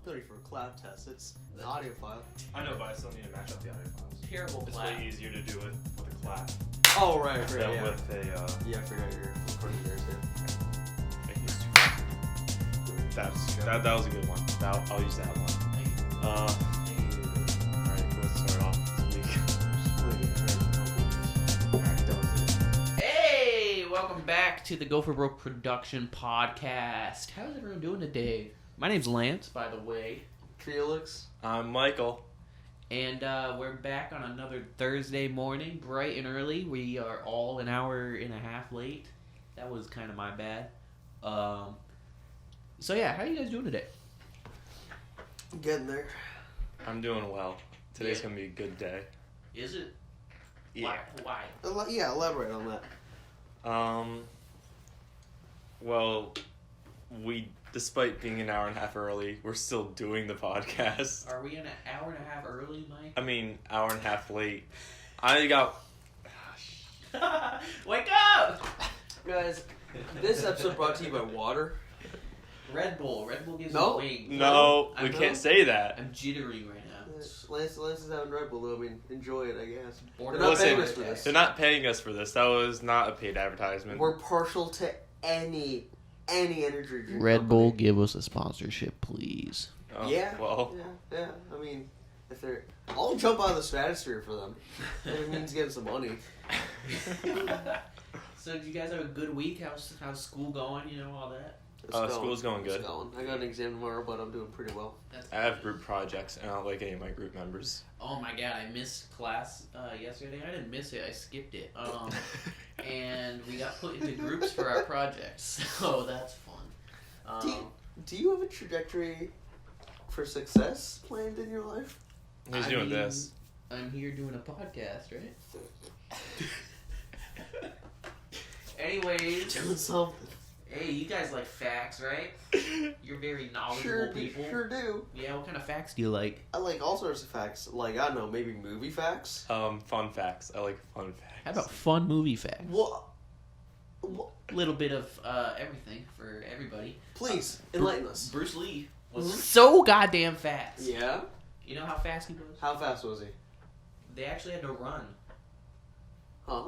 ready for a clap test. It's an audio file. I know, but I still need to match up the audio files. Terrible It's clap. way easier to do it with a clap Oh, right, than yeah. with a. Yeah, I forgot you're recording there too. That was a good one. I'll use that one. Alright, let's start off this week. Hey, welcome back to the Gopher production podcast. How's everyone doing today? My name's Lance, by the way. Felix. I'm Michael. And we're back on another Thursday morning, bright and early. We are all an hour and a half late. That was kind of my bad. So yeah, how are you guys doing today? Getting there. I'm doing well. Today's Yeah. gonna be a good day. Is it? Yeah. Why? Yeah, elaborate on that. Well, despite being an hour and a half early, we're still doing the podcast. Are we an hour and a half early, Mike? I mean, hour and a half late. I got... Wake up! Guys, this episode brought to you by water. Red Bull. Red Bull gives No. you wings. No, we I'm- can't say that. I'm jittering right now. Lance is having Red Bull, though. I mean, enjoy it, I guess. Order They're not Listen, paying us for this. They're not paying us for this. That was not a paid advertisement. We're partial to any energy drink Red Bull, company. give us a sponsorship, please. Oh, Yeah. Well, Yeah. I mean, if they're... I'll jump out of the stratosphere for them. It means getting some money. So, did you guys have a good week? How's school going? You know, all that? school's going good. It's going. I got an exam tomorrow, but I'm doing pretty well. I have group projects, and I don't like any of my group members. Oh my god, I missed class yesterday. I didn't miss it, I skipped it. And we got put into groups for our projects, so that's fun. Do you have a trajectory for success planned in your life? Who's I doing mean, this? I'm here doing a podcast, right? Anyways, Doing something. hey, you guys like facts, right? You're very knowledgeable people. Sure do. Yeah, what kind of facts do you like? I like all sorts of facts. Like, I don't know, maybe movie facts? Fun facts. I like fun facts. How about fun movie facts? What? Little bit of everything for everybody. Please, enlighten us. Bruce Lee was Mhm. so goddamn fast. Yeah? You know how fast he was? How fast was he? They actually had to run Huh?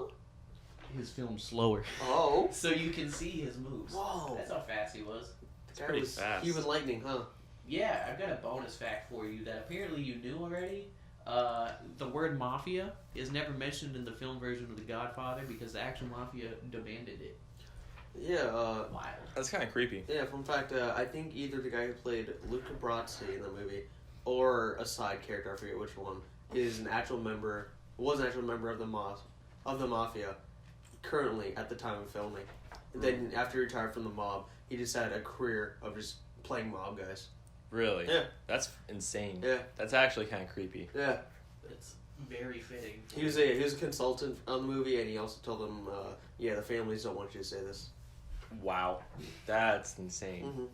his film slower. Oh. So you can see his moves. Whoa. That's how fast he was. That pretty was fast. Human lightning, huh? Yeah, I've got a bonus fact for you that apparently you knew already. The word mafia is never mentioned in the film version of The Godfather because the actual mafia demanded it. Yeah, Wild. That's kind of creepy. yeah, fun fact, I think either the guy who played Luca Brasi in the movie or a side character, I forget which one, was an actual member of the mafia currently at the time of filming. And then after he retired from the mob, he just had a career of just playing mob guys. Really? Yeah. That's insane. Yeah. That's actually kind of creepy. Yeah. It's very fitting. He was a consultant on the movie, and he also told them, the families don't want you to say this. Wow. That's insane. Mm-hmm.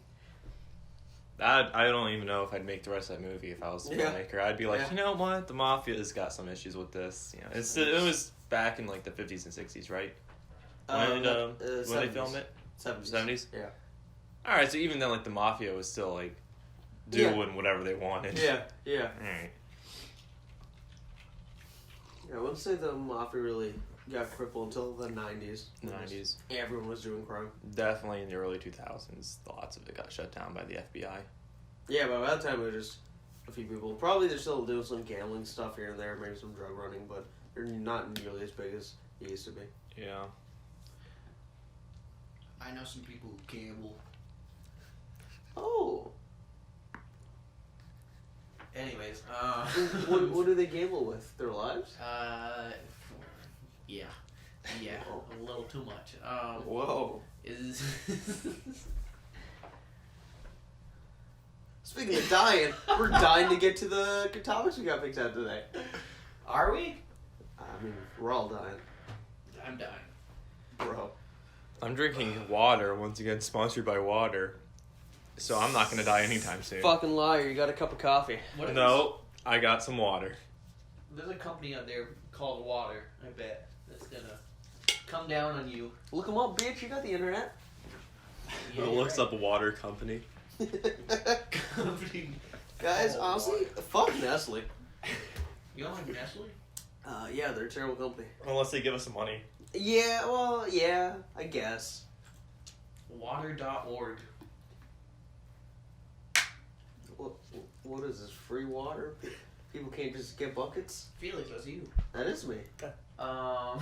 I don't even know if I'd make the rest of that movie if I was the Yeah. filmmaker. I'd be like, Yeah. you know what? The Mafia's got some issues with this. You know, it was back in like the 50s and 60s, right? When they filmed it? 70s. 70s? Yeah. Alright, so even then, like, the Mafia was still, like, doing whatever they wanted. Yeah. Alright. Yeah, I wouldn't say the mafia really got crippled until the 90s. 90s. Everyone was doing crime. Definitely in the early 2000s, lots of it got shut down by the FBI. Yeah, but by that time it was just a few people. Probably they're still doing some gambling stuff here and there, maybe some drug running, but they're not nearly as big as they used to be. Yeah. I know some people who gamble. Oh. Anyways, what do they gamble with? Their lives? Yeah, Oh. a little too much. Whoa. Is Speaking of dying, we're dying to get to the topics we got picked out today. Are we? I mean, we're all dying, I'm dying. bro. I'm drinking water, once again sponsored by water. So I'm not going to die anytime soon. Fucking liar, you got a cup of coffee. What is No, I got some water. There's a company out there called Water, I bet, that's gonna come down on you. Look them up, bitch, you got the internet. Yeah, It looks up a water company. Company Guys, Oh, honestly, fuck Nestle. You don't like Nestle? Yeah, they're a terrible company. Unless they give us some money. Yeah, well, yeah, I guess. Water.org. What is this, free water? People can't just get buckets? Felix, that's you. That is me. Um.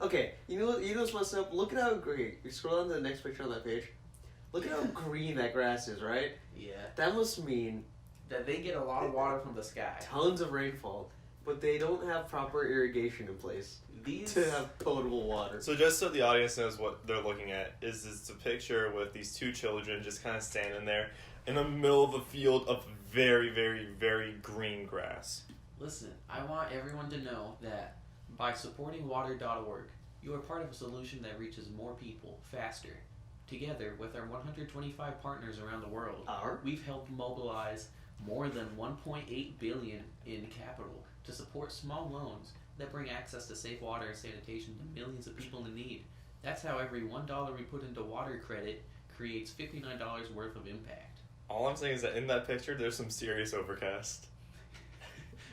Okay, you know what's messed up? Look at how green. You scroll down to the next picture on that page. Look at how green that grass is, right? Yeah. That must mean That they get a lot of water from the sky. tons of rainfall, but they don't have proper irrigation in place These. to have potable water. So just so the audience knows what they're looking at, is it's a picture with these two children just kind of standing there in the middle of a field of very, very, very green grass. Listen, I want everyone to know that by supporting water.org, you are part of a solution that reaches more people faster. Together, with our 125 partners around the world, we've helped mobilize more than $1.8 billion in capital to support small loans that bring access to safe water and sanitation to millions of people in need. That's how every $1 we put into water credit creates $59 worth of impact. All I'm saying is that in that picture, there's some serious overcast.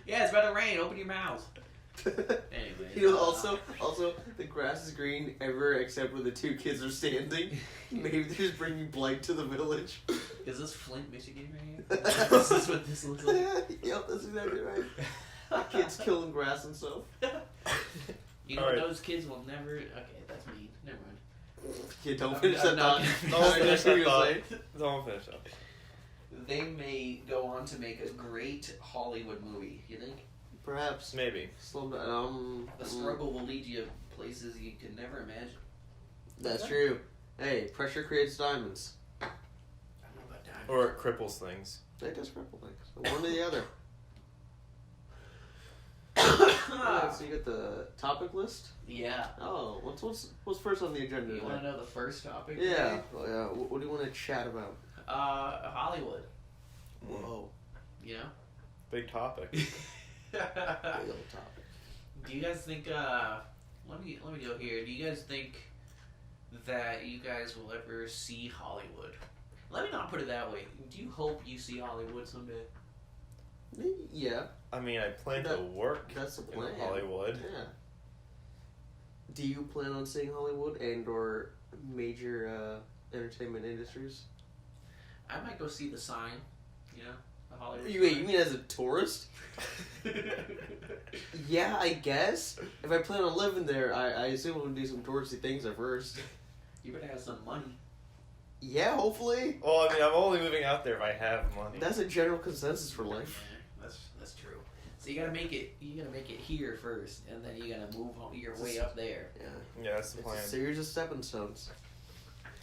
Yeah, it's about to rain. Open your mouth. Anyways, You know, also, the grass is green everywhere except where the two kids are standing. Maybe they're just bringing blight to the village. Is this Flint, Michigan right here? Is this what this looks like? Yep, that's exactly right. The kids killing grass and stuff. You know, All right. those kids will never... Okay, that's mean. Never mind. Yeah, don't I'm- finish I'm that not thought. gonna Don't finish finish What that you were thought. saying. Don't finish up. They may go on to make a great Hollywood movie, you think? Perhaps. Maybe. Slow down. The struggle will lead you places you could never imagine. That's true. Hey, pressure creates diamonds. I don't know about diamonds. Or it cripples things. They just cripple things. One or the other. Alright, so you got the topic list? Yeah. Oh, what's first on the agenda You today? want to know the first topic? Yeah. Well, yeah. What do you want to chat about? Hollywood. Whoa. You know? Big topic. Big old topic. Do you guys think, let me go here. Do you guys think that you guys will ever see Hollywood? Let me not put it that way. Do you hope you see Hollywood someday? Yeah, I mean, I plan to work that's the in plan. Hollywood. Yeah. Do you plan on seeing Hollywood and or major entertainment industries? I might go see the sign, you know, the Hollywood Wait, sign. you mean as a tourist? Yeah, I guess. If I plan on living there, I assume I'm gonna do some touristy things at first. You better have some money. Yeah, hopefully. Well, I mean, I'm only moving out there if I have money. That's a general consensus for life. Yeah, that's true. So you gotta make it here first, and then you gotta move your way up there. Yeah. Yeah, that's the It's a plan. series of stepping stones.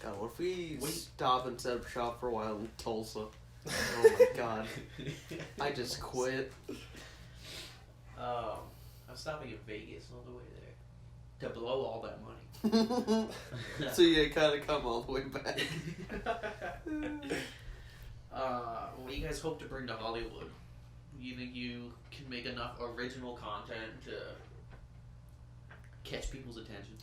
God, what if we Wait. stop and set up shop for a while in Tulsa? Oh my god. I just quit. I'm stopping in Vegas on the way there to blow all that money. So you kind of come all the way back. What do you guys hope to bring to Hollywood? You think you can make enough original content to catch people's attention?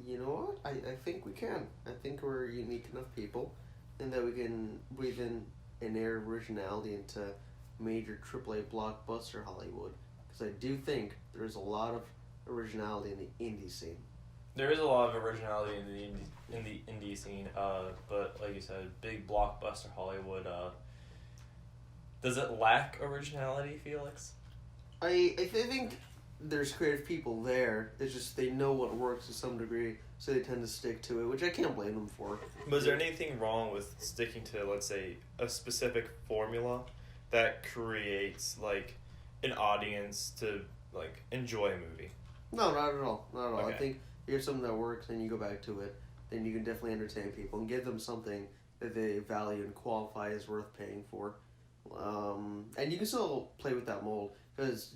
You know what? I think we can. I think we're unique enough people, and that we can breathe in an air of originality into major AAA blockbuster Hollywood. Because I do think there's a lot of originality in the indie scene. There is a lot of originality in the indie scene, but like you said, big blockbuster Hollywood. Does it lack originality, Felix? I think there's creative people there. It's just they know what works to some degree, so they tend to stick to it, which I can't blame them for. But is there anything wrong with sticking to, let's say, a specific formula that creates like an audience to like enjoy a movie? No, not at all. Not at all. Okay. I think here's something that works, and you go back to it, then you can definitely entertain people and give them something that they value and qualify as worth paying for. And you can still play with that mold, because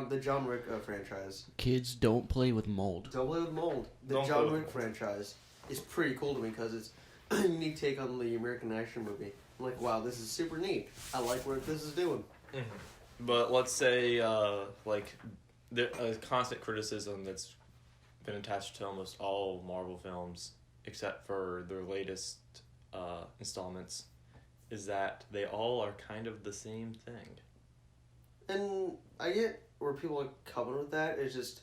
the John Wick franchise. Kids don't play with mold. Don't play with mold. The Don't play John with Wick mold. franchise is pretty cool to me because it's a unique take on the American action movie. I'm like, wow, this is super neat. I like what this is doing. Mm-hmm. But let's say, like, a constant criticism that's been attached to almost all Marvel films, except for their latest installments, is that they all are kind of the same thing. And I get where people are coming with that. It's just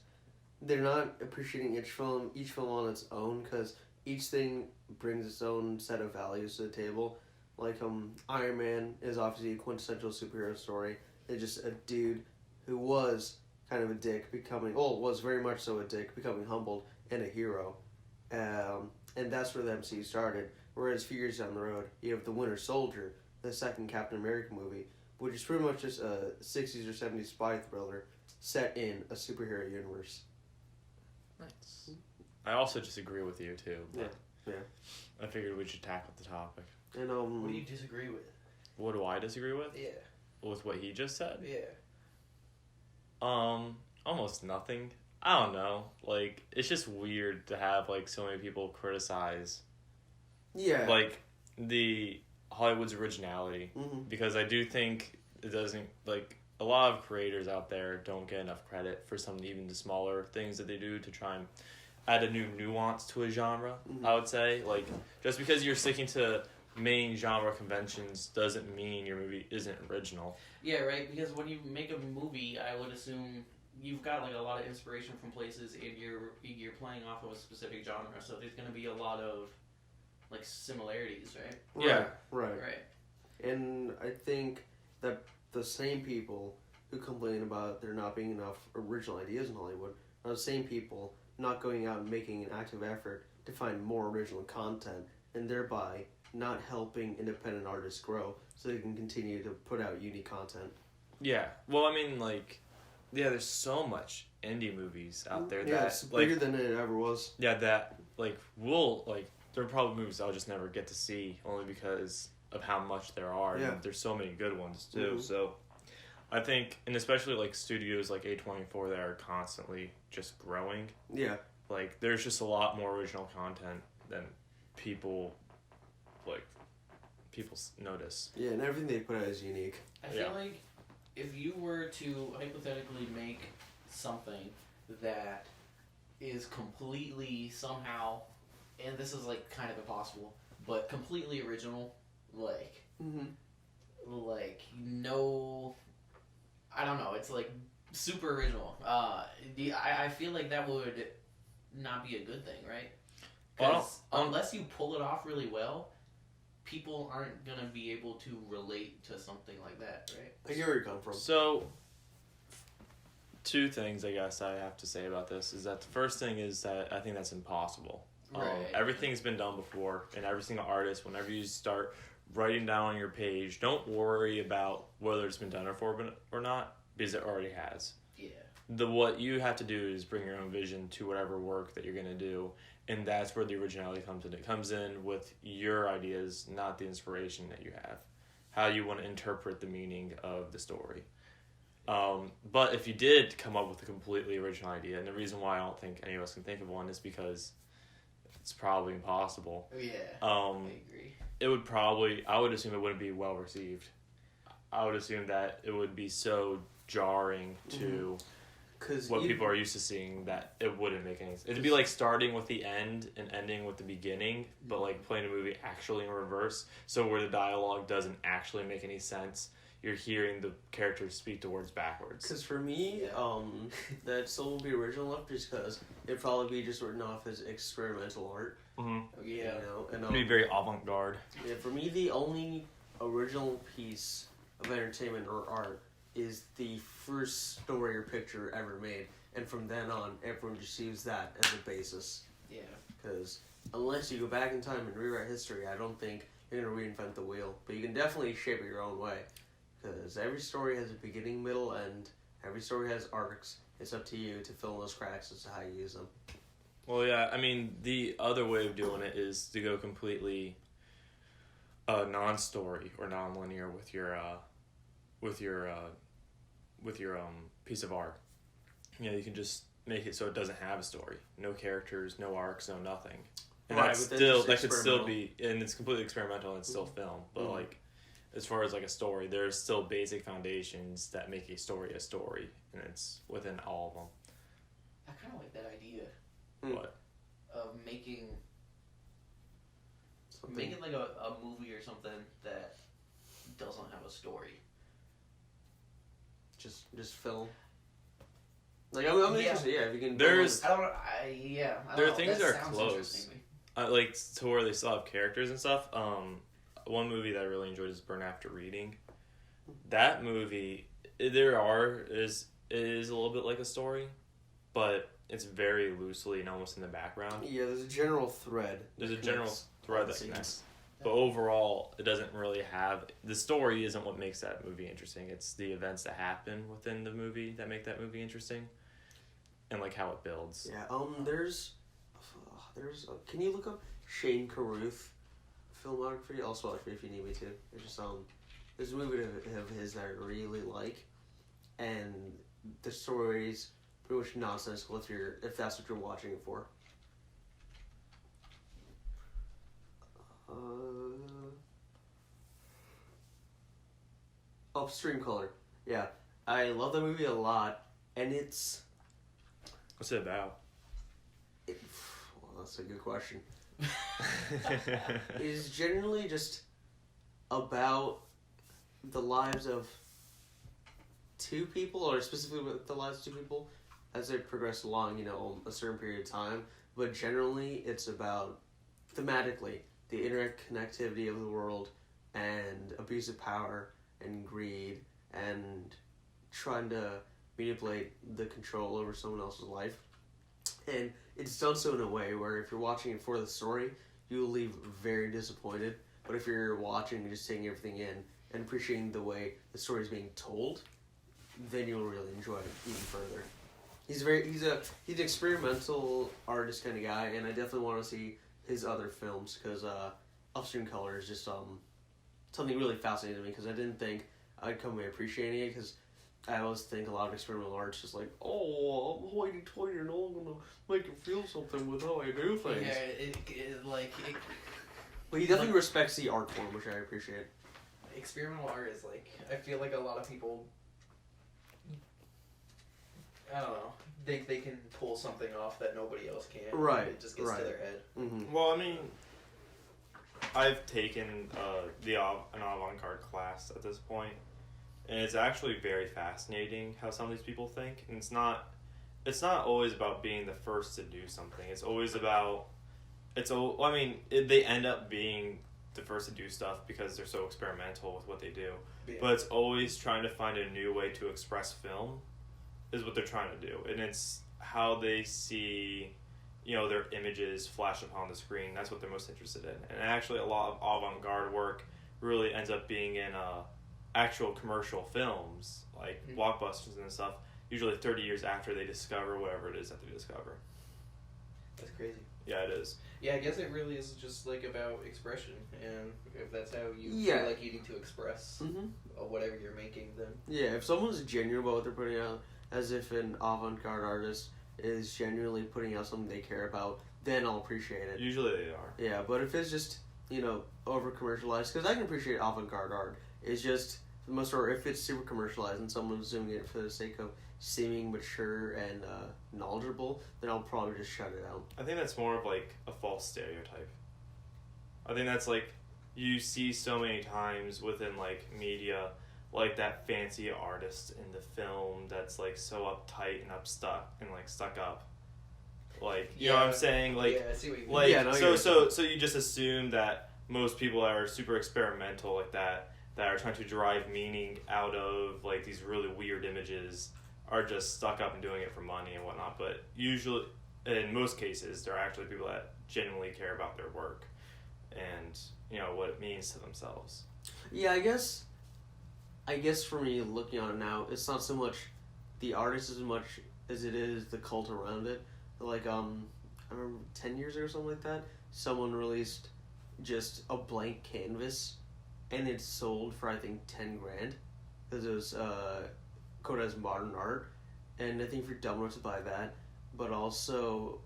they're not appreciating each film on its own, because each thing brings its own set of values to the table. Like Iron Man is obviously a quintessential superhero story. It's just a dude who was kind of a dick was very much so a dick, becoming humbled and a hero. And that's where the MCU started. Whereas a few years down the road, you have the Winter Soldier, the second Captain America movie, which is pretty much just a 60s or 70s spy thriller set in a superhero universe. Nice. I also disagree with you too. Yeah. I figured we should tackle the topic. And What do you disagree with? What do I disagree with? Yeah. With what he just said? Yeah. Almost nothing. I don't know. Like, it's just weird to have, like, so many people criticize, like, the Hollywood's originality. Mm-hmm. Because I do think it doesn't, like, a lot of creators out there don't get enough credit for some even the smaller things that they do to try and add a new nuance to a genre, I would say. Like, just because you're sticking to main genre conventions doesn't mean your movie isn't original. Yeah, right, because when you make a movie, I would assume you've got like a lot of inspiration from places, and you're playing off of a specific genre, so there's going to be a lot of like similarities, right? Yeah. Right. Right. And I think that the same people who complain about there not being enough original ideas in Hollywood are the same people not going out and making an active effort to find more original content, and thereby not helping independent artists grow so they can continue to put out unique content. Yeah. Well, I mean, like, yeah, there's so much indie movies out there that, it's bigger than it ever was. Yeah, that, like, there are probably movies I'll just never get to see only because of how much there are. Yeah. And there's so many good ones, too. So, I think, and especially, like, studios like A24 that are constantly just growing. Yeah. Like, there's just a lot more original content than people notice. Yeah, and everything they put out is unique. I feel like if you were to hypothetically make something that is completely somehow, and this is like kind of impossible, but completely original, like no, I don't know, it's like super original. I feel like that would not be a good thing, right? Because unless you pull it off really well, people aren't going to be able to relate to something like that, right? I get where you're coming from. So, two things I guess I have to say about this is that the first thing is that I think that's impossible. Right. Everything's been done before, and every single artist, whenever you start writing down on your page, don't worry about whether it's been done before or not, because it already has. Yeah. What you have to do is bring your own vision to whatever work that you're going to do, and that's where the originality comes in. It comes in with your ideas, not the inspiration that you have, how you want to interpret the meaning of the story. But if you did come up with a completely original idea, and the reason why I don't think any of us can think of one is because it's probably impossible. Yeah, I agree. I would assume it wouldn't be well received. I would assume that it would be so jarring to what people are used to seeing that it wouldn't make any sense. It'd be like starting with the end and ending with the beginning, but like playing a movie actually in reverse. So where the dialogue doesn't actually make any sense, you're hearing the characters speak the words backwards. Because for me, that still will be original enough just because it'd probably be just written off as experimental art. Mm-hmm. Yeah. You know, and It'd be very avant-garde. Yeah, for me, the only original piece of entertainment or art is the first story or picture ever made, and from then on, everyone just uses that as a basis. Yeah. Because unless you go back in time and rewrite history, I don't think you're going to reinvent the wheel. But you can definitely shape it your own way. Because every story has a beginning, middle, end. Every story has arcs. It's up to you to fill in those cracks as to how you use them. Well, yeah, I mean, the other way of doing it is to go completely non-story or non-linear with your piece of art. You know, you can just make it so it doesn't have a story, no characters, no arcs, no nothing, and Right, that's but still that's that could still experimental. be, and it's completely experimental and it's still film. But like, as far as like a story, there's still basic foundations that make a story, and it's within all of them. I kind of like that idea What? of making like a movie or something that doesn't have a story. Just film. Like I'm interested. Yeah, if you can. There's I don't know. I there don't are things that are close, like to where they still have characters and stuff. One movie that I really enjoyed is Burn After Reading. That movie, it is a little bit like a story, but it's very loosely and almost in the background. Yeah, there's a general thread. There's a general thread that connects. But overall, it doesn't really have... The story isn't what makes that movie interesting. It's the events that happen within the movie that make that movie interesting. And, like, how it builds. Yeah, there's... can you look up Shane Carruth filmography? I'll spell it for you if you need me to. It's just, there's a movie of his that I really like. And the story's pretty much nonsensical if that's what you're watching it for. Upstream Color. Yeah. I love that movie a lot. And it's... What's it about? Well, that's a good question. It is generally just about the lives of two people, or specifically the lives of two people, as they progress along, a certain period of time. But generally, it's about, thematically, the interconnectivity of the world and abuse of power and greed and trying to manipulate the control over someone else's life. And it's done so in a way where if you're watching it for the story, you'll leave very disappointed. But if you're watching and just taking everything in and appreciating the way the story is being told, then you'll really enjoy it even further. He's an experimental artist kind of guy, and I definitely want to see his other films, because Upstream Color is just something really fascinating to me, because I didn't think I'd come away appreciating it, because I always think a lot of experimental art's just like, oh, I'm hoity-toity and I'm gonna make you feel something with how I do things. Yeah, But he definitely respects the art form, which I appreciate. Experimental art is I feel like a lot of people, I don't know, think they can pull something off that nobody else can. Right. It just gets to their head. Mm-hmm. Well, I mean, I've taken an avant-garde class at this point, and it's actually very fascinating how some of these people think. And it's not always about being the first to do something. It's always about... they end up being the first to do stuff because they're so experimental with what they do. Yeah. But it's always trying to find a new way to express film is what they're trying to do. And it's how they see, their images flash upon the screen. That's what they're most interested in. And actually a lot of avant-garde work really ends up being in actual commercial films, like blockbusters and stuff, usually 30 years after they discover whatever it is that they discover. That's crazy. Yeah, it is. Yeah, I guess it really is just about expression, and if that's how you feel like you need to express whatever you're making, then... Yeah, if someone's genuine about what they're putting out, as if an avant-garde artist is genuinely putting out something they care about, then I'll appreciate it. Usually they are. Yeah, but if it's just, over-commercialized, because I can appreciate avant-garde art, it's just, for the most part, if it's super commercialized and someone's doing it for the sake of seeming mature and knowledgeable, then I'll probably just shut it out. I think that's more of a false stereotype. I think that's you see so many times within media, that fancy artist in the film that's so uptight and stuck up. You know what I'm saying? Yeah, I see what you mean. So you just assume that most people that are super experimental like that are trying to derive meaning out of these really weird images are just stuck up and doing it for money and whatnot. But usually, in most cases, they're actually people that genuinely care about their work and what it means to themselves. Yeah, I guess for me, looking on it now, it's not so much the artist as much as it is the cult around it. I remember 10 years ago or something like that, someone released just a blank canvas, and it sold for I think $10,000 because it was coded as modern art. And I think if you're dumb enough to buy that, but also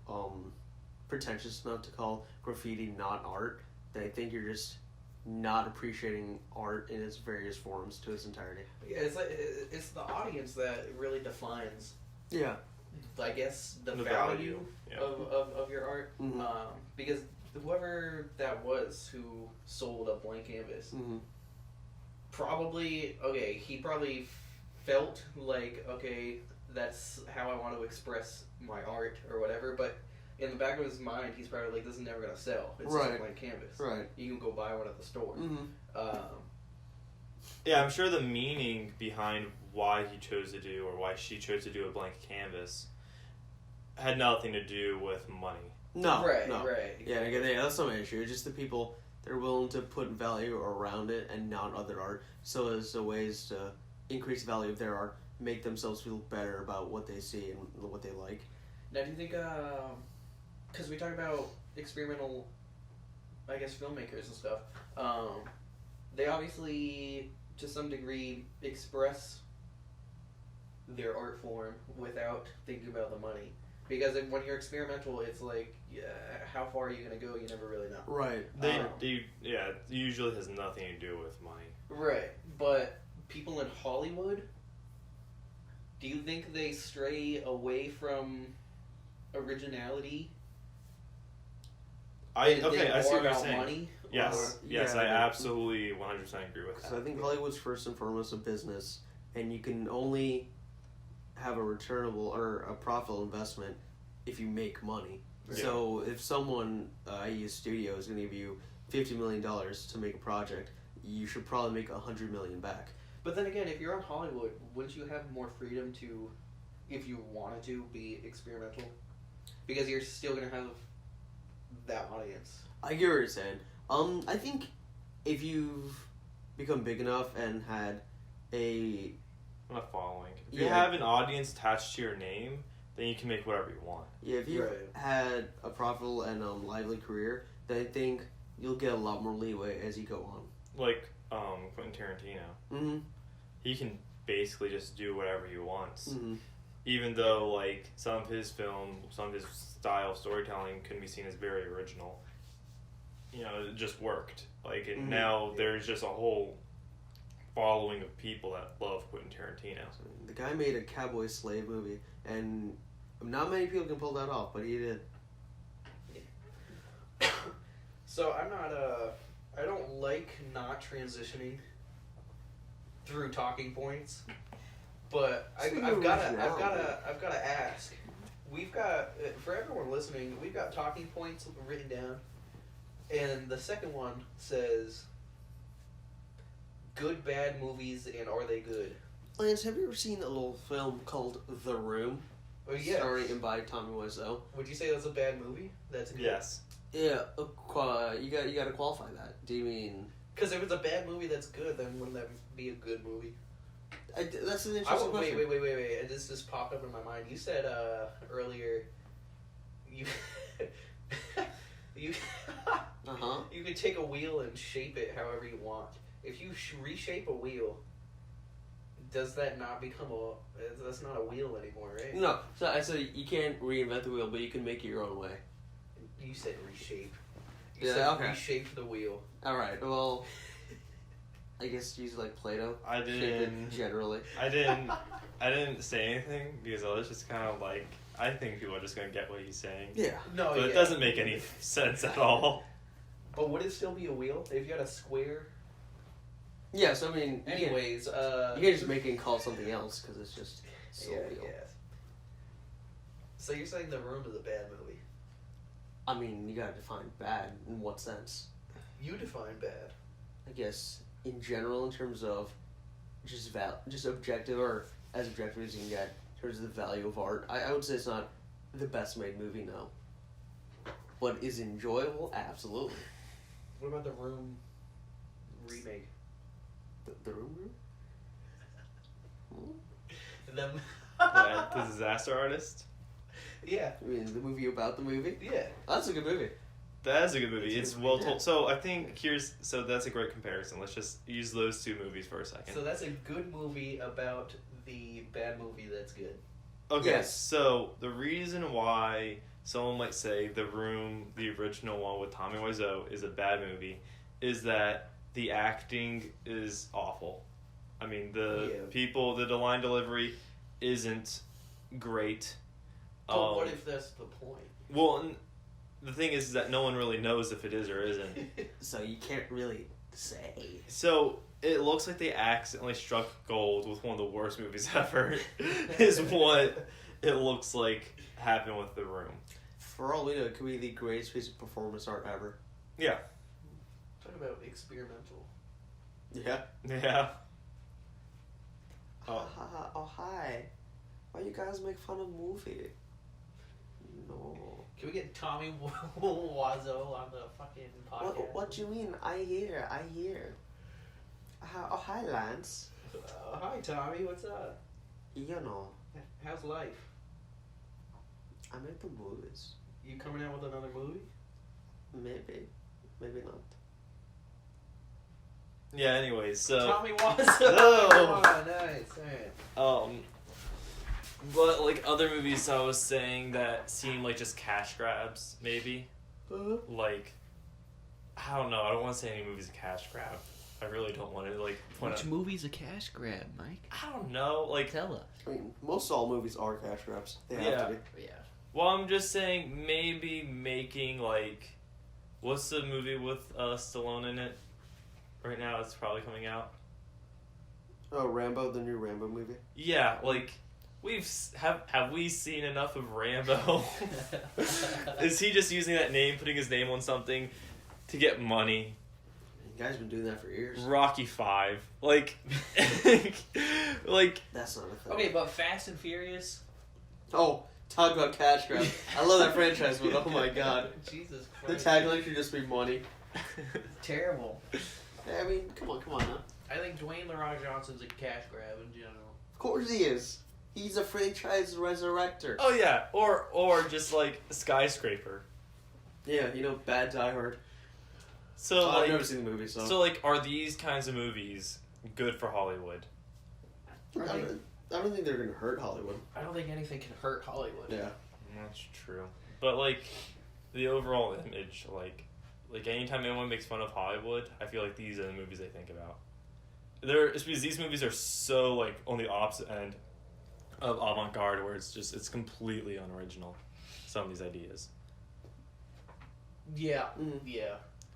pretentious enough to call graffiti not art, then I think you're just not appreciating art in its various forms to its entirety. Yeah, it's the audience that really defines. Yeah. I guess the value of your art, because whoever that was who sold a blank canvas, Probably, okay, he probably felt like, okay, that's how I want to express my art or whatever, but in the back of his mind, he's probably like, this is never going to sell. It's just a blank canvas. Right. You can go buy one at the store. Yeah, I'm sure the meaning behind why he chose to do, or why she chose to do a blank canvas, had nothing to do with money. No. Right, no. right. Yeah, that's not my issue. It's just the people, they're willing to put value around it and not other art. So as ways to increase the value of their art, make themselves feel better about what they see and what they like. Now, do you think, because we talk about experimental, I guess, filmmakers and stuff, they obviously, to some degree, express their art form without thinking about the money. Because when you're experimental, it's like, how far are you going to go? You never really know. Right. It usually has nothing to do with money. Right. But people in Hollywood, do you think they stray away from originality? I see what you're saying. Money? Yes, I absolutely 100% agree with that. So I think Hollywood's first and foremost a business, and you can only have a returnable or a profitable investment if you make money. Yeah. So if someone, i.e. a studio, is going to give you $50 million to make a project, you should probably make $100 million back. But then again, if you're on Hollywood, wouldn't you have more freedom to, if you wanted to, be experimental? Because you're still going to have that audience. I get what you're saying. I think if you've become big enough and had a... I'm not following. If you have an audience attached to your name, then you can make whatever you want. Yeah, if you've had a profitable and lively career, then I think you'll get a lot more leeway as you go on. Like Quentin Tarantino. Mm-hmm. He can basically just do whatever he wants. Mm-hmm. Even though, like, some of his style of storytelling can be seen as very original. You know, it just worked. Like, and now there's just a whole following of people that love Quentin Tarantino. The guy made a cowboy slave movie, and not many people can pull that off, but he did. So I'm not I don't like not transitioning through talking points, but I've got to ask. We've got, for everyone listening, we've got talking points written down, and the second one says, good, bad movies, and are they good? Lance, have you ever seen a little film called The Room? Oh, yeah. Starring and by Tommy Wiseau. Would you say that's a bad movie? That's good? Yes. Yeah, you got to qualify that. Do you mean... Because if it's a bad movie that's good, then wouldn't that be a good movie? That's an interesting question. Wait. This just popped up in my mind. You said earlier, you you could take a wheel and shape it however you want. If you reshape a wheel, does that not become that's not a wheel anymore, right? No. So I said you can't reinvent the wheel, but you can make it your own way. You said reshape. You said reshape the wheel. All right. Well, I guess use like Play-Doh. I didn't. Generally. I didn't say anything because I was just kind of like, I think people are just gonna get what he's saying. Yeah. No. But it doesn't make any sense at all. But would it still be a wheel if you had a square? Yeah. So I mean, anyways, you can't just make it and call it something else because it's just still a wheel. Yes. So you're saying The Room is a bad movie? I mean, you gotta define bad in what sense? You define bad. I guess in general, in terms of just objective or as objective as you can get in terms of the value of art. I would say it's not the best made movie, no. But is enjoyable? Absolutely. What about The Room remake? The Room? The Disaster Artist? Yeah. I mean, the movie about the movie? Yeah. That's a good movie. That is a good movie. It's well told. So I think that's a great comparison. Let's just use those two movies for a second. So that's a good movie about the bad movie that's good. Okay, yes. So the reason why someone might say The Room, the original one with Tommy Wiseau, is a bad movie is that the acting is awful. I mean, the line delivery isn't great. But what if that's the point? Well, the thing is that no one really knows if it is or isn't. So you can't really say. So it looks like they accidentally struck gold with one of the worst movies ever. Is what it looks like happened with The Room. For all we know, it could be the greatest piece of performance art ever. Yeah. Talk about experimental. Yeah. Yeah. Oh. Hi. Why you guys make fun of movie? No. Can we get Tommy Wiseau on the fucking podcast? What do you mean? I hear. Hi, Lance. Hi, Tommy. What's up? You know, How's life? I make the movies. You coming out with another movie? Maybe not. Yeah, anyways, so Tommy Wiseau. Oh. Nice. Alright. But like other movies I was saying that seem like just cash grabs, maybe. Like I don't know, I don't want to say any movie's a cash grab. I really don't want to like point Which out. movie's a cash grab, Mike? I don't know, like Tell us. I mean, most all movies are cash grabs. They have Yeah. to be. Yeah. well, I'm just saying maybe making like what's the movie with Stallone in it? Right now it's probably coming out. Oh, Rambo, the new Rambo movie. Yeah, like have we seen enough of Rambo? Is he just using that name, putting his name on something to get money? You guys been doing that for years. Rocky 5, like, like That's not a thing. Okay, but Fast and Furious. Oh, talk about cash grab. I love that franchise, but oh my god. Jesus The Christ. tagline should just be money. Terrible. I mean, come on now. I think Dwayne The Rock Johnson's a cash grab in general. Of course he is. He's a franchise resurrector. oh yeah, or just like Skyscraper. Yeah, you know, bad Die Hard. So I've like, never seen the movie, so. so like, are these kinds of movies good for Hollywood? I don't think they're gonna hurt Hollywood. I don't think anything can hurt Hollywood. Yeah. That's true. But like, the overall image, like anytime anyone makes fun of Hollywood, I feel like these are the movies they think about. It's because these movies are so like on the opposite end of avant-garde, where it's completely unoriginal. Some of these ideas. Yeah. Mhm. Yeah.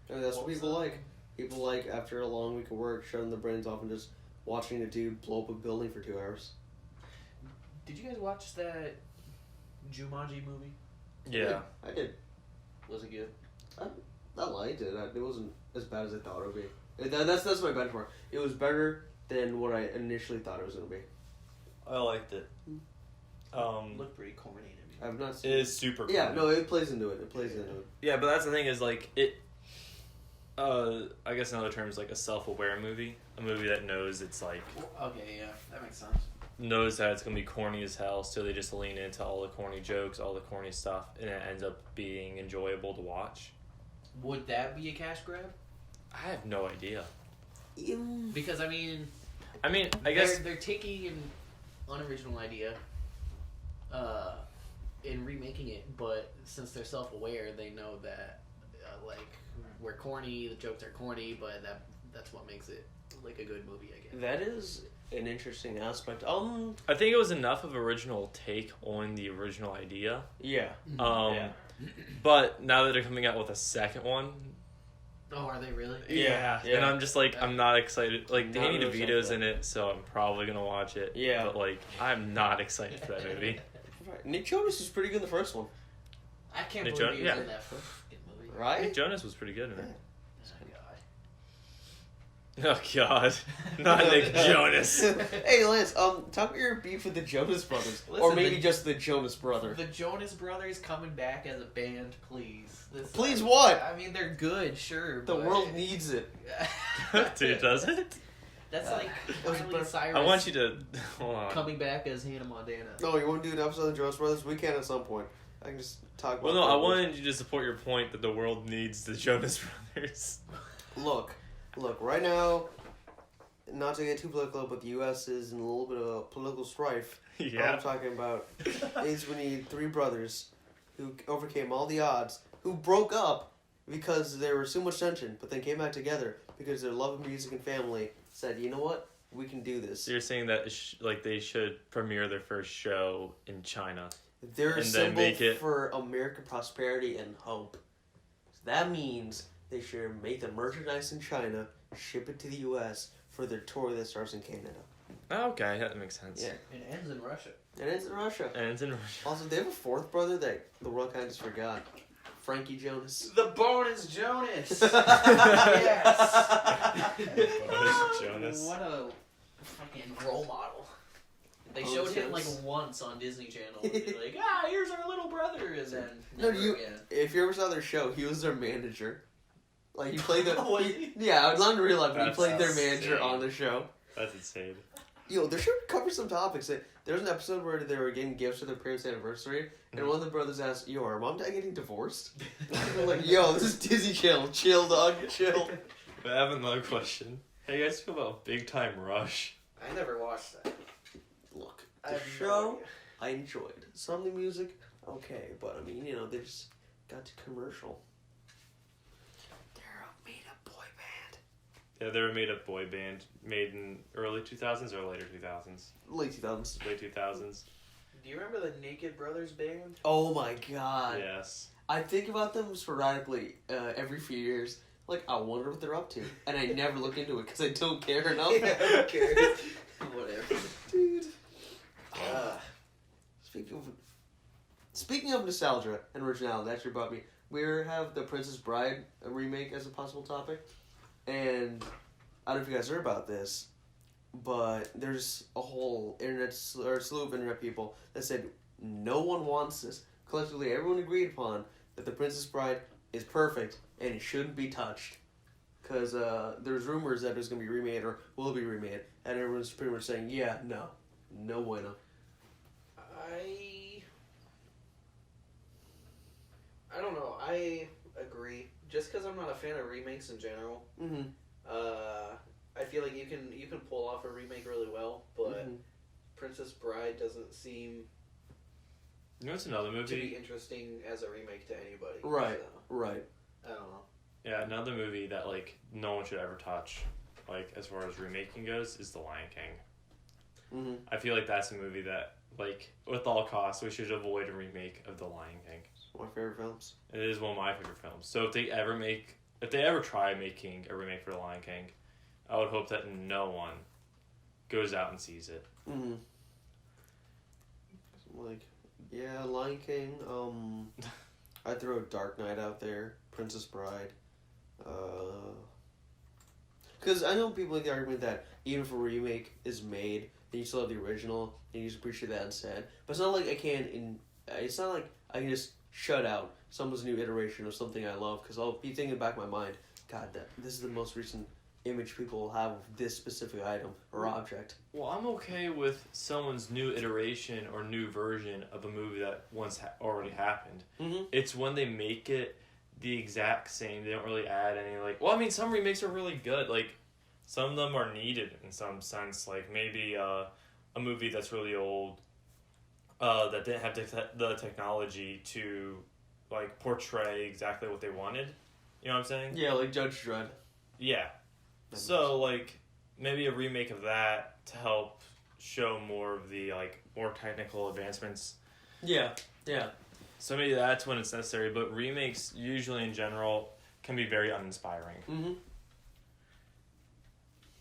And that's what What's people that? like. People like, after a long week of work, shutting their brains off and just watching a dude blow up a building for 2 hours. Did you guys watch that Jumanji movie? Yeah. I did. Was it good? I liked it. It wasn't as bad as I thought it would be. That's my benchmark. It was better than what I initially thought it was going to be. I liked it. Looked pretty corny to me. I've not seen It is super cool. Yeah, no, it plays into it. It plays into it. Yeah, but that's the thing is like it. I guess in other terms, like a self-aware movie, a movie that knows it's like Okay, yeah, that makes sense. knows that it's gonna be corny as hell, so they just lean into all the corny jokes, all the corny stuff, and it ends up being enjoyable to watch. Would that be a cash grab? I have no idea. Because I mean, I guess they're taking an unoriginal idea, and remaking it. But since they're self-aware, they know that like we're corny. The jokes are corny, but that's what makes it like a good movie, I guess. That is an interesting aspect. I think it was enough of original take on the original idea. Yeah. Yeah. But now that they're coming out with a second one, Oh, are they really? yeah. And I'm just like, I'm not excited. Like, Not Danny really DeVito's excited. in it, so I'm probably gonna watch it. Yeah. But like, I'm not excited for that movie. Nick Jonas was pretty good in the first one. I can't Nick believe he was Yeah. in that fucking movie. Nick Right? Jonas was pretty good in it. Oh, God. Oh God, not Nick Jonas. Hey Lance, talk about your beef with the Jonas Brothers, or Listen, maybe just the Jonas Brother. The Jonas Brothers coming back as a band, please. Please what? I mean, they're good, sure. The but... world needs it. Dude, does it? That's like was Miley better- Cyrus I want you to hold on. coming back as Hannah Montana. No, you want to do an episode of the Jonas Brothers? We can at some point. I can just talk about. Well, no, I that. wanted you to support your point that the world needs the Jonas Brothers. Look, right now, not to get too political, but the U.S. is in a little bit of a political strife. All Yeah. I'm talking about is we need three brothers who overcame all the odds, who broke up because there was so much tension, but then came back together because their love of music and family said, you know what, we can do this. So you're saying that like they should premiere their first show in China. They're a And then symbol make it- for American prosperity and hope. So that means they should make the merchandise in China ship it to the U.S. for their tour that starts in Canada. Oh, okay, that makes sense. Yeah. It ends in Russia. It ends in Russia. And it's in Russia. Also, they have a fourth brother that the world kind of just forgot. Frankie Jonas. The bonus Jonas. Bonus Jonas. What a fucking role model. They Oh, showed him like Jonas. once on Disney Channel. And be like, here's our little brother, and then No, never again. If you ever saw their show, he was their manager. Like, he played the... Was he? Yeah, not in real life, but he That's played their manager insane. on the show. That's insane. Yo, their show covers some topics. There was an episode where they were getting gifts for their parents' anniversary, and one of the brothers asked, yo, are mom and dad getting divorced? They're like, yo, this is Disney Channel. Chill, dog. Chill. But I have another question. How you guys feel about Big Time Rush? I never watched that. Look, I the have no show, idea. I enjoyed. Some of the music, okay, but I mean, they just got to commercial. They're a made-up boy band. Yeah, they were made up boy band, made in early 2000s or later 2000s? Late 2000s. Late 2000s. Do you remember the Naked Brothers band? Oh my god. Yes. I think about them sporadically every few years. Like, I wonder what they're up to. And I never look into it because I don't care enough. Who cares? Whatever. Dude. Speaking of nostalgia and originality, that actually brought me. We have the Princess Bride remake as a possible topic. And I don't know if you guys heard about this, but there's a whole slew of internet people that said no one wants this. Collectively, everyone agreed upon that the Princess Bride is perfect and it shouldn't be touched. Because there's rumors that it's going to be remade or will be remade, and everyone's pretty much saying, yeah, no bueno. I don't know. I agree. Just because I'm not a fan of remakes in general, Mm-hmm. I feel like you can pull off a remake really well, but Princess Bride doesn't seem You know what's another to movie? be interesting as a remake to anybody. Right, So, right. I don't know. Yeah, another movie that like no one should ever touch, like as far as remaking goes, is The Lion King. Mm-hmm. I feel like that's a movie that like with all costs we should avoid a remake of The Lion King. One of my favorite films. It is one of my favorite films. So if they ever try making a remake for The Lion King, I would hope that no one goes out and sees it. Mm-hmm. Like, yeah, Lion King. I'd throw Dark Knight out there. Princess Bride. Because I know people make the argument that even if a remake is made, then you still have the original, and you just appreciate that instead. But it's not like it's not like I can just shut out someone's new iteration of something I love, because I'll be thinking in the back of my mind, God, this is the most recent image people will have of this specific item or object. Well, I'm okay with someone's new iteration or new version of a movie that once already happened. Mm-hmm. It's when they make it the exact same. They don't really add any well, I mean, some remakes are really good. Like, some of them are needed in some sense. Like, maybe a movie that's really old that didn't have the technology to, like, portray exactly what they wanted. You know what I'm saying? Yeah, like Judge Dredd. Yeah. So, like, maybe a remake of that to help show more of the, like, more technical advancements. Yeah, yeah. So maybe that's when it's necessary, but remakes, usually in general, can be very uninspiring. Mm-hmm.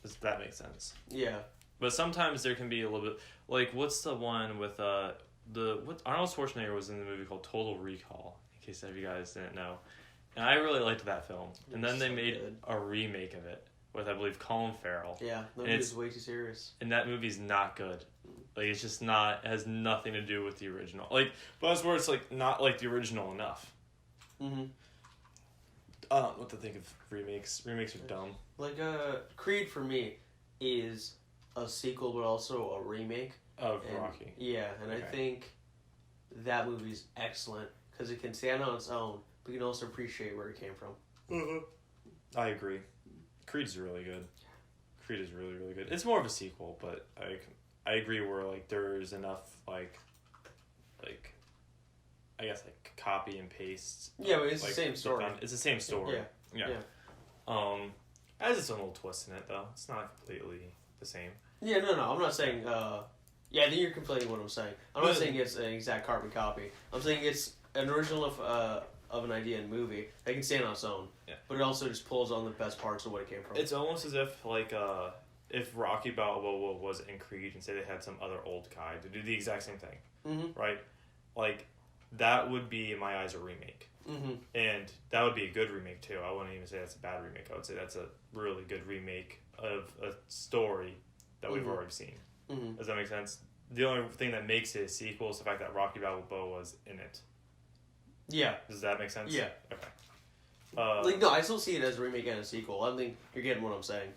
Does that make sense? Yeah. But sometimes there can be a little bit... Like, what's the one with, Arnold Schwarzenegger was in the movie called Total Recall, in case you guys didn't know. And I really liked that film. And then they made a remake of it with, I believe, Colin Farrell. Yeah, that movie's way too serious. And that movie's not good. Like, it's just not... It has nothing to do with the original. Like, but that's where it's, like, not like the original enough. Mm-hmm. I don't know what to think of remakes. Remakes are dumb. Like, Creed for me is a sequel, but also a remake. Of Rocky. Yeah, and I think that movie's excellent because it can stand on its own, but you can also appreciate where it came from. Mm-hmm. I agree. Creed's really good. Creed is really, really good. It's more of a sequel, but I agree where, like, there's enough, like, I guess, like, copy and paste. Yeah, but it's like, the same story. It's the same story. Yeah. It has its own little twist in it, though. It's not completely the same. Yeah, no, I'm not saying, yeah, I think you're completing what I'm saying. I'm not saying it's an exact carbon copy. I'm saying it's an original of of an idea in movie that can stand on its own. Yeah. But it also just pulls on the best parts of what it came from. It's almost as if if Rocky Balboa was in Creed and say they had some other old guy to do the exact same thing, right? Like that would be in my eyes a remake, and that would be a good remake too. I wouldn't even say that's a bad remake. I would say that's a really good remake of a story that we've already seen. Does that make sense? The only thing that makes it a sequel is the fact that Rocky Balboa was in it. Yeah. Does that make sense? Yeah. Okay. No, I still see it as a remake and a sequel. I think you're getting what I'm saying.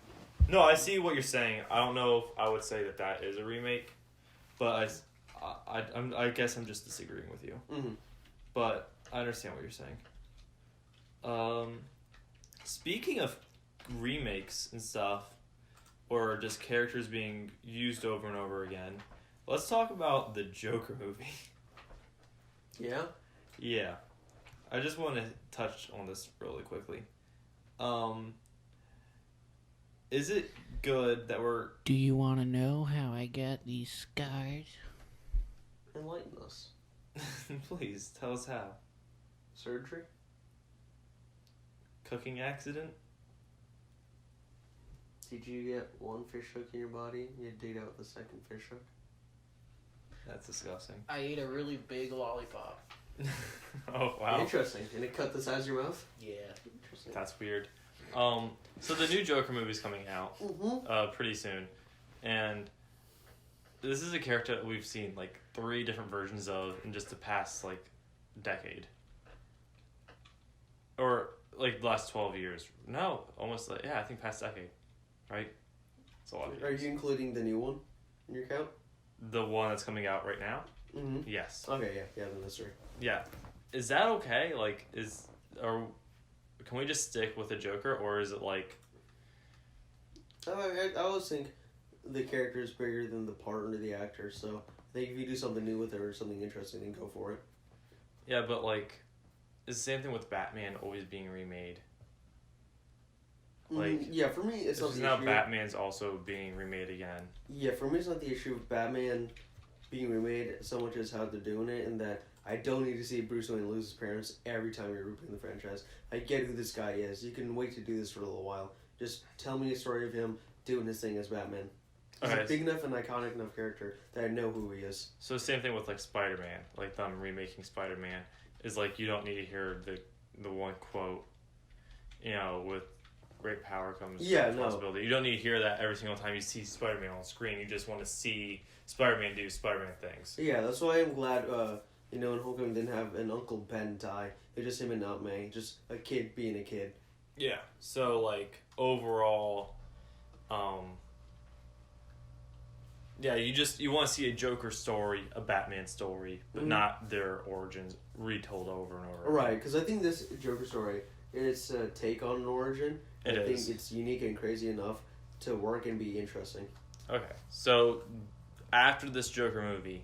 No, I see what you're saying. I don't know if I would say that is a remake, but I guess I'm just disagreeing with you. But I understand what you're saying. Speaking of remakes and stuff, or just characters being used over and over again, let's talk about the Joker movie. Yeah? Yeah. I just want to touch on this really quickly. Is it good that we're... Do you want to know how I got these scars? Enlighten us. Please, tell us how. Surgery? Cooking accident? Did you get one fish hook in your body? You dig out the second fish hook? That's disgusting. I ate a really big lollipop. Oh, wow. Interesting. And it cut the size of your mouth? Yeah. Interesting. That's weird. So the new Joker movie's coming out pretty soon. And this is a character that we've seen, 3 different versions of in just the past, decade. Or, the last 12 years. No, almost, I think past decade. Right? It's a lot of years. Are you including the new one in your count? The one that's coming out right now? Yes. Okay, yeah, the mystery. Yeah. Is that okay? Can we just stick with the Joker, or is it I always think the character is bigger than the part or the actor, so I think if you do something new with it or something interesting, then go for it. Yeah, but it's the same thing with Batman always being remade. Yeah, for me, it's not the now issue. Batman's also being remade again. Yeah, for me, it's not the issue of Batman being remade so much as how they're doing it, and that I don't need to see Bruce Wayne lose his parents every time you're rebooting the franchise. I get who this guy is. You can wait to do this for a little while. Just tell me a story of him doing his thing as Batman. He's a big enough and iconic enough character that I know who he is. So same thing with Spider-Man, them remaking Spider-Man is you don't need to hear the one quote, with great power comes responsibility. No. You don't need to hear that every single time you see Spider-Man on screen. You just want to see Spider-Man do Spider-Man things. Yeah, that's why I'm glad, in Homecoming didn't have an Uncle Ben die. It just him and Aunt May. Just a kid being a kid. Yeah. So, overall, you want to see a Joker story, a Batman story, but not their origins retold over and over. Right, because I think this Joker story, it's a take on an origin. I think it's unique and crazy enough to work and be interesting. Okay, so after this Joker movie,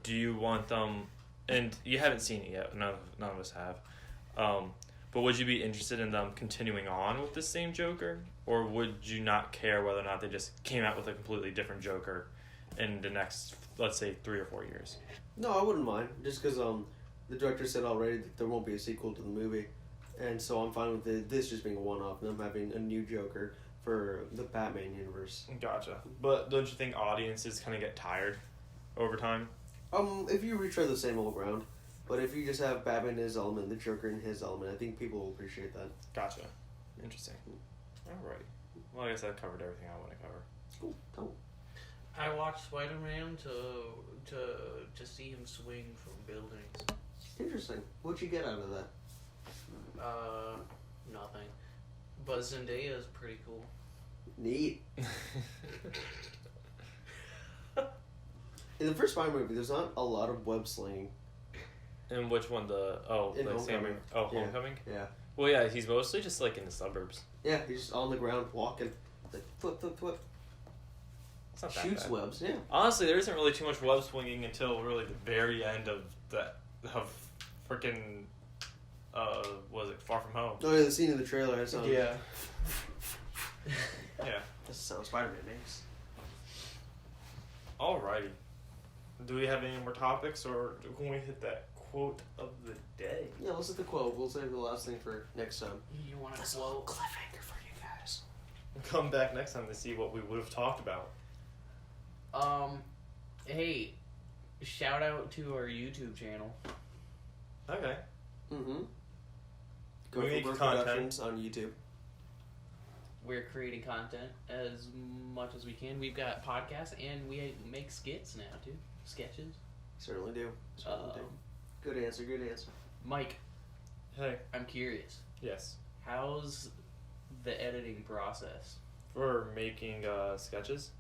do you want them... And you haven't seen it yet. None of us have. But would you be interested in them continuing on with the same Joker? Or would you not care whether or not they just came out with a completely different Joker in the next, let's say, 3 or 4 years? No, I wouldn't mind. Just because the director said already that there won't be a sequel to the movie. And so I'm fine with this just being a one-off and them having a new Joker for the Batman universe. Gotcha. But don't you think audiences kind of get tired over time? If you retread the same old ground. But if you just have Batman in his element, the Joker in his element, I think people will appreciate that. Gotcha. Interesting. Alright. Well, I guess that covered everything I want to cover. Cool. I watched Spider-Man to see him swing from buildings. Interesting. What'd you get out of that? Nothing. But Zendaya is pretty cool. Neat. In the first Spider movie, there's not a lot of web slinging. And which one? Homecoming. Homecoming? Yeah. Well, yeah, he's mostly just in the suburbs. Yeah, he's just on the ground walking. Flip. It's not that Shoots bad. webs, yeah. Honestly, there isn't really too much web swinging until really the very end of freaking was it Far From Home? Oh yeah, the scene in the trailer. I saw. Yeah. Yeah. This sounds Spider-Man names. Alrighty. Do we have any more topics, or can we hit that quote of the day. Yeah, let's hit the quote. We'll save the last thing for next time. You want That's to a little quote? cliffhanger for you guys. Come back next time to see what we would have talked about. Hey, shout out to our YouTube channel. Okay. Mm-hmm. We make Gopher content. Productions on YouTube. We're creating content as much as we can. We've got podcasts and we make skits now too. Sketches. Certainly do. Certainly do. Good answer. Good answer. Mike, Hey. I'm curious. Yes. How's the editing process? For making sketches.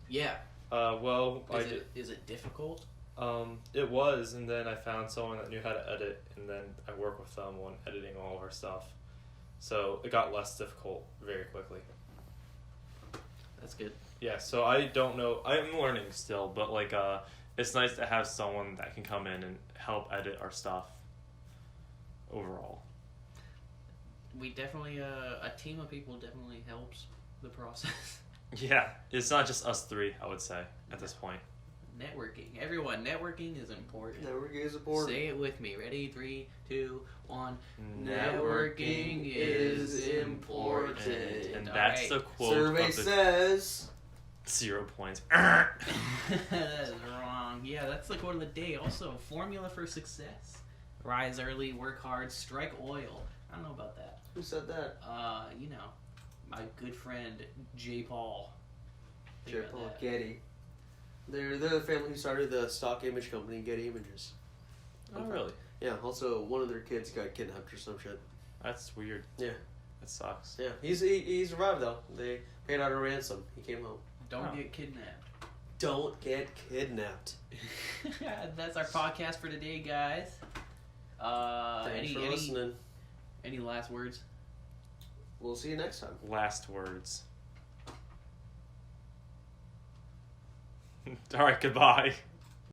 Yeah. Well, Is it difficult? It was, and then I found someone that knew how to edit, and then I work with them on editing all of our stuff. So it got less difficult very quickly. That's good. Yeah, so I don't know. I'm learning still, but like, it's nice to have someone that can come in and help edit our stuff overall. We definitely, a team of people definitely helps the process. Yeah, it's not just us three, I would say, at this point. Networking. Everyone, networking is important. Networking is important. Say it with me. Ready? 3, 2, 1. Networking is important. And that's Alright. the quote Survey of the says 0 points. That is wrong. Yeah, that's the quote of the day. Also, formula for success. Rise early, work hard, strike oil. I don't know about that. Who said that? You know, my good friend J. Paul. Think J. about Paul that. Getty. They're the family who started the stock image company Getty Images. Oh, really? Yeah. Also, one of their kids got kidnapped or some shit. That's weird. Yeah. That sucks. Yeah. He survived though. They paid out a ransom. He came home. Don't get kidnapped. Don't get kidnapped. That's our podcast for today, guys. Thanks for listening. Any last words? We'll see you next time. Last words. Alright, goodbye.